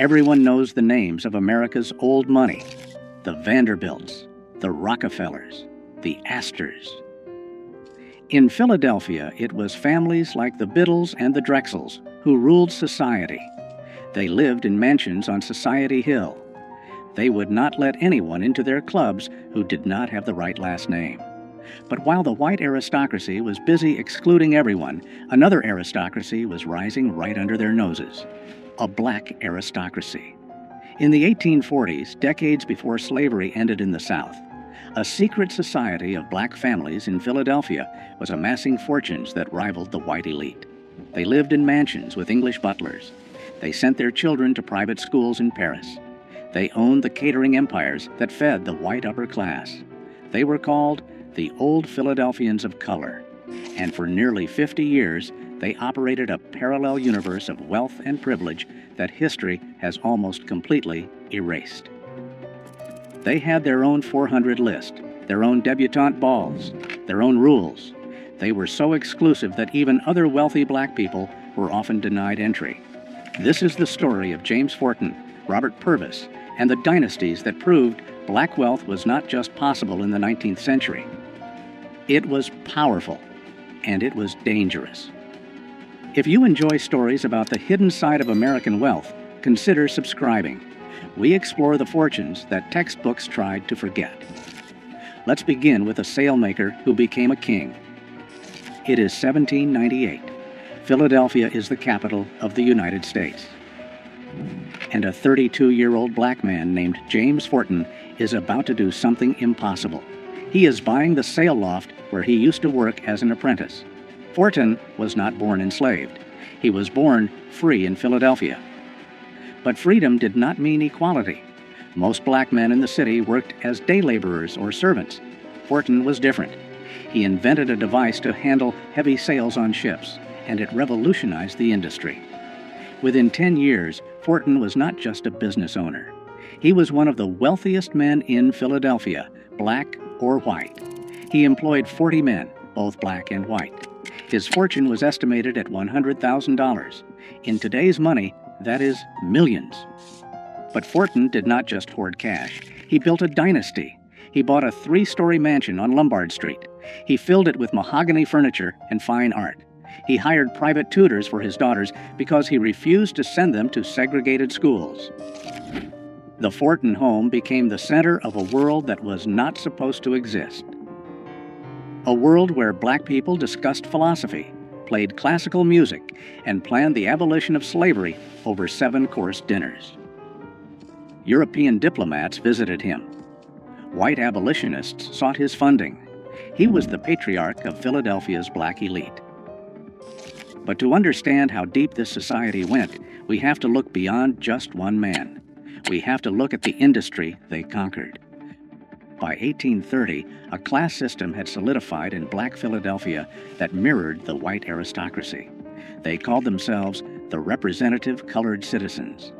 Everyone knows the names of America's old money: the Vanderbilts, the Rockefellers, the Astors. In Philadelphia, it was families like the Biddles and the Drexels who ruled society. They lived in mansions on Society Hill. They would not let anyone into their clubs who did not have the right last name. But while the white aristocracy was busy excluding everyone, another aristocracy was rising right under their noses: a black aristocracy. In the 1840s, decades before slavery ended in the South, a secret society of black families in Philadelphia was amassing fortunes that rivaled the white elite. They lived in mansions with English butlers. They sent their children to private schools in Paris. They owned the catering empires that fed the white upper class. They were called the Old Philadelphians of color, and for nearly 50 years, they operated a parallel universe of wealth and privilege that history has almost completely erased. They had their own 400 list, their own debutante balls, their own rules. They were so exclusive that even other wealthy black people were often denied entry. This is the story of James Forten, Robert Purvis, and the dynasties that proved black wealth was not just possible in the 19th century. It was powerful, and it was dangerous. If you enjoy stories about the hidden side of American wealth, consider subscribing. We explore the fortunes that textbooks tried to forget. Let's begin with a sailmaker who became a king. It is 1798. Philadelphia is the capital of the United States. And a 32-year-old black man named James Forten is about to do something impossible. He is buying the sail loft where he used to work as an apprentice. Forten was not born enslaved. He was born free in Philadelphia. But freedom did not mean equality. Most black men in the city worked as day laborers or servants. Forten was different. He invented a device to handle heavy sails on ships, and it revolutionized the industry. Within 10 years, Forten was not just a business owner. He was one of the wealthiest men in Philadelphia, black or white. He employed 40 men, both black and white. His fortune was estimated at $100,000. In today's money, that is millions. But Forten did not just hoard cash. He built a dynasty. He bought a 3-story mansion on Lombard Street. He filled it with mahogany furniture and fine art. He hired private tutors for his daughters because he refused to send them to segregated schools. The Forten home became the center of a world that was not supposed to exist. A world where black people discussed philosophy, played classical music, and planned the abolition of slavery over 7-course dinners. European diplomats visited him. White abolitionists sought his funding. He was the patriarch of Philadelphia's black elite. But to understand how deep this society went, we have to look beyond just one man. We have to look at the industry they conquered. By 1830, a class system had solidified in black Philadelphia that mirrored the white aristocracy. They called themselves the representative colored citizens.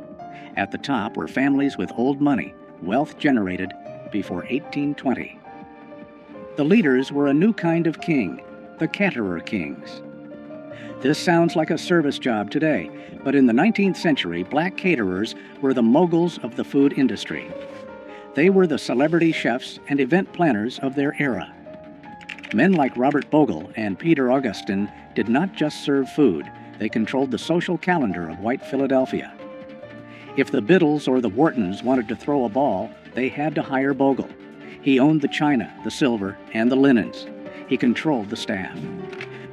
At the top were families with old money, wealth generated before 1820. The leaders were a new kind of king, the caterer kings. This sounds like a service job today, but in the 19th century, black caterers were the moguls of the food industry. They were the celebrity chefs and event planners of their era. Men like Robert Bogle and Peter Augustin did not just serve food, they controlled the social calendar of white Philadelphia. If the Biddles or the Whartons wanted to throw a ball, they had to hire Bogle. He owned the china, the silver, and the linens. He controlled the staff.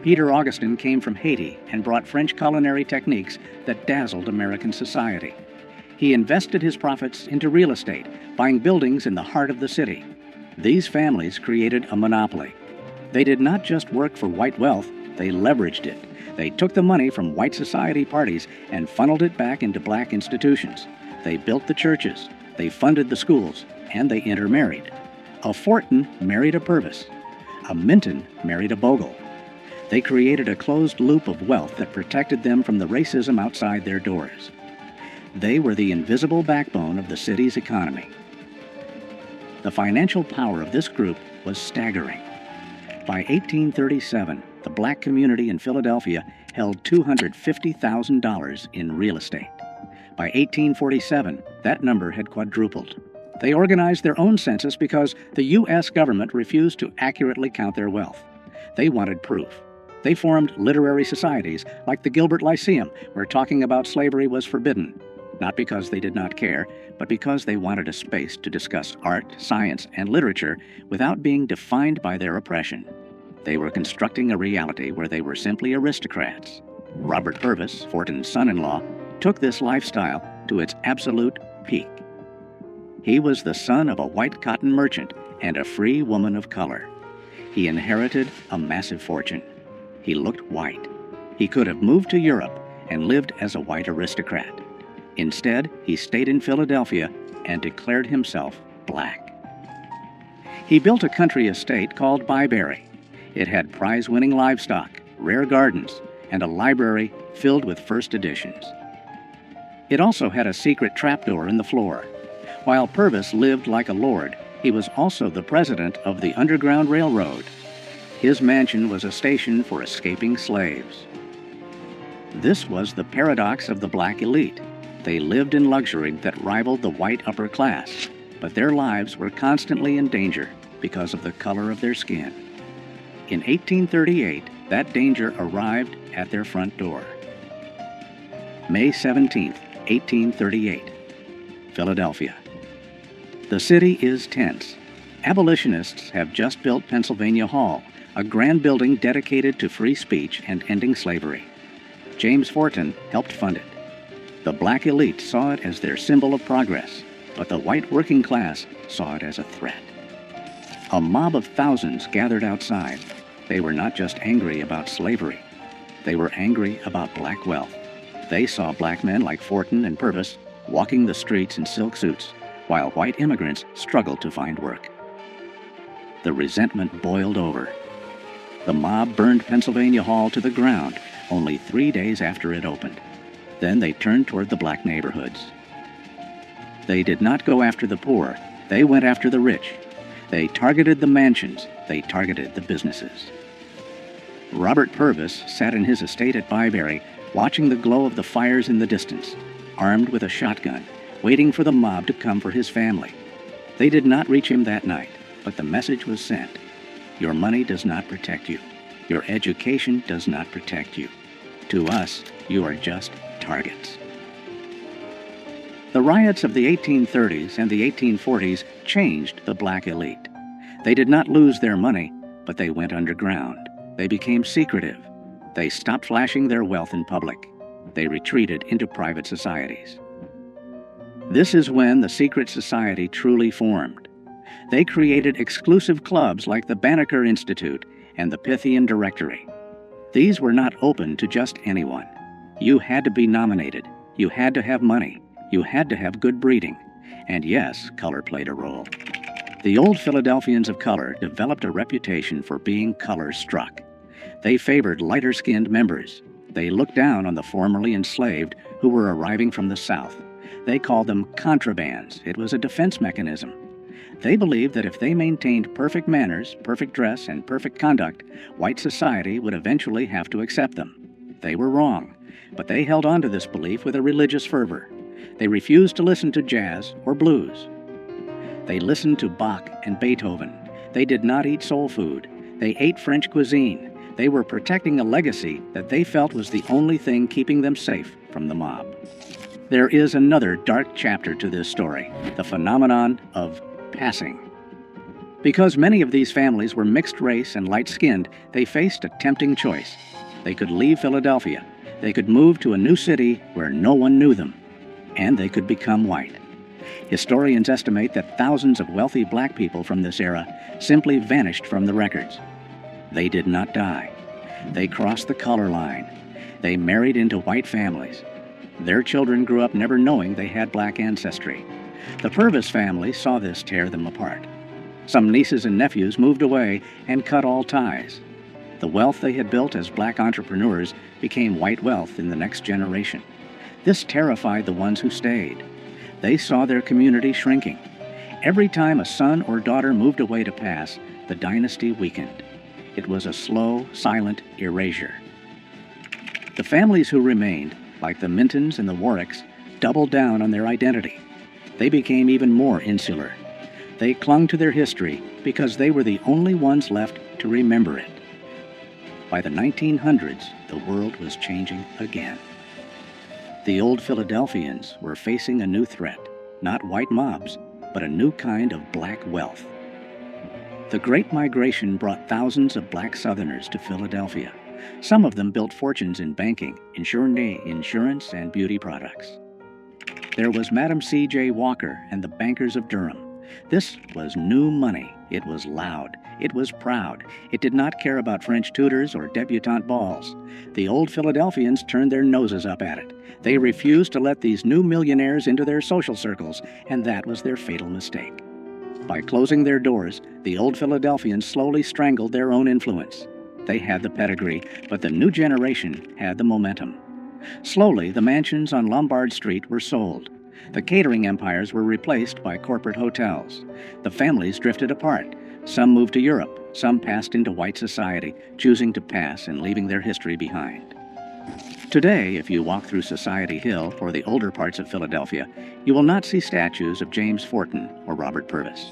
Peter Augustin came from Haiti and brought French culinary techniques that dazzled American society. He invested his profits into real estate, buying buildings in the heart of the city. These families created a monopoly. They did not just work for white wealth, they leveraged it. They took the money from white society parties and funneled it back into black institutions. They built the churches, they funded the schools, and they intermarried. A Forten married a Purvis. A Minton married a Bogle. They created a closed loop of wealth that protected them from the racism outside their doors. They were the invisible backbone of the city's economy. The financial power of this group was staggering. By 1837, the black community in Philadelphia held $250,000 in real estate. By 1847, that number had quadrupled. They organized their own census because the U.S. government refused to accurately count their wealth. They wanted proof. They formed literary societies like the Gilbert Lyceum, where talking about slavery was forbidden, not because they did not care, but because they wanted a space to discuss art, science, and literature without being defined by their oppression. They were constructing a reality where they were simply aristocrats. Robert Purvis, Fortin's son-in-law, took this lifestyle to its absolute peak. He was the son of a white cotton merchant and a free woman of color. He inherited a massive fortune. He looked white. He could have moved to Europe and lived as a white aristocrat. Instead, he stayed in Philadelphia and declared himself black. He built a country estate called Byberry. It had prize-winning livestock, rare gardens, and a library filled with first editions. It also had a secret trapdoor in the floor. While Purvis lived like a lord, he was also the president of the Underground Railroad. His mansion was a station for escaping slaves. This was the paradox of the black elite. They lived in luxury that rivaled the white upper class, but their lives were constantly in danger because of the color of their skin. In 1838, that danger arrived at their front door. May 17, 1838, Philadelphia. The city is tense. Abolitionists have just built Pennsylvania Hall, a grand building dedicated to free speech and ending slavery. James Fortin helped fund it. The black elite saw it as their symbol of progress, but the white working class saw it as a threat. A mob of thousands gathered outside. They were not just angry about slavery. They were angry about black wealth. They saw black men like Fortin and Purvis walking the streets in silk suits, while white immigrants struggled to find work. The resentment boiled over. The mob burned Pennsylvania Hall to the ground only 3 days after it opened. Then they turned toward the black neighborhoods. They did not go after the poor. They went after the rich. They targeted the mansions. They targeted the businesses. Robert Purvis sat in his estate at Byberry, watching the glow of the fires in the distance, armed with a shotgun, waiting for the mob to come for his family. They did not reach him that night, but the message was sent. Your money does not protect you. Your education does not protect you. To us, you are just targets. The riots of the 1830s and the 1840s changed the black elite. They did not lose their money, but they went underground. They became secretive. They stopped flashing their wealth in public. They retreated into private societies. This is when the secret society truly formed. They created exclusive clubs like the Banneker Institute and the Pythian Directory. These were not open to just anyone. You had to be nominated. You had to have money. You had to have good breeding. And yes, color played a role. The Old Philadelphians of color developed a reputation for being color-struck. They favored lighter-skinned members. They looked down on the formerly enslaved who were arriving from the South. They called them contrabands. It was a defense mechanism. They believed that if they maintained perfect manners, perfect dress, and perfect conduct, white society would eventually have to accept them. They were wrong, but they held on to this belief with a religious fervor. They refused to listen to jazz or blues. They listened to Bach and Beethoven. They did not eat soul food. They ate French cuisine. They were protecting a legacy that they felt was the only thing keeping them safe from the mob. There is another dark chapter to this story, the phenomenon of passing. Because many of these families were mixed race and light-skinned, they faced a tempting choice. They could leave Philadelphia. They could move to a new city where no one knew them. And they could become white. Historians estimate that thousands of wealthy black people from this era simply vanished from the records. They did not die. They crossed the color line. They married into white families. Their children grew up never knowing they had black ancestry. The Purvis family saw this tear them apart. Some nieces and nephews moved away and cut all ties. The wealth they had built as black entrepreneurs became white wealth in the next generation. This terrified the ones who stayed. They saw their community shrinking. Every time a son or daughter moved away to pass, the dynasty weakened. It was a slow, silent erasure. The families who remained, like the Mintons and the Warwicks, doubled down on their identity. They became even more insular. They clung to their history because they were the only ones left to remember it. By the 1900s, the world was changing again. The Old Philadelphians were facing a new threat, not white mobs, but a new kind of black wealth. The Great Migration brought thousands of black Southerners to Philadelphia. Some of them built fortunes in banking, insurance, and beauty products. There was Madam C.J. Walker and the bankers of Durham. This was new money. It was loud. It was proud. It did not care about French tutors or debutante balls. The Old Philadelphians turned their noses up at it. They refused to let these new millionaires into their social circles, and that was their fatal mistake. By closing their doors, the Old Philadelphians slowly strangled their own influence. They had the pedigree, but the new generation had the momentum. Slowly, the mansions on Lombard Street were sold. The catering empires were replaced by corporate hotels. The families drifted apart. Some moved to Europe. Some passed into white society, choosing to pass and leaving their history behind. Today, if you walk through Society Hill or the older parts of Philadelphia, you will not see statues of James Forten or Robert Purvis.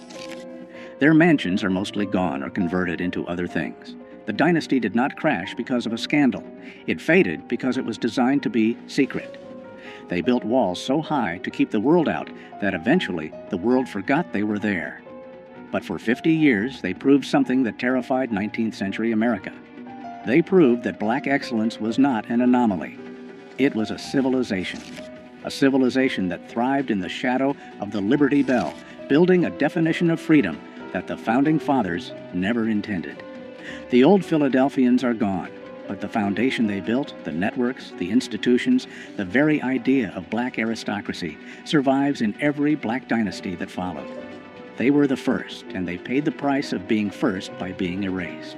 Their mansions are mostly gone or converted into other things. The dynasty did not crash because of a scandal. It faded because it was designed to be secret. They built walls so high to keep the world out that eventually the world forgot they were there. But for 50 years, they proved something that terrified 19th century America. They proved that black excellence was not an anomaly. It was a civilization that thrived in the shadow of the Liberty Bell, building a definition of freedom that the Founding Fathers never intended. The Old Philadelphians are gone, but the foundation they built, the networks, the institutions, the very idea of black aristocracy survives in every black dynasty that followed. They were the first, and they paid the price of being first by being erased.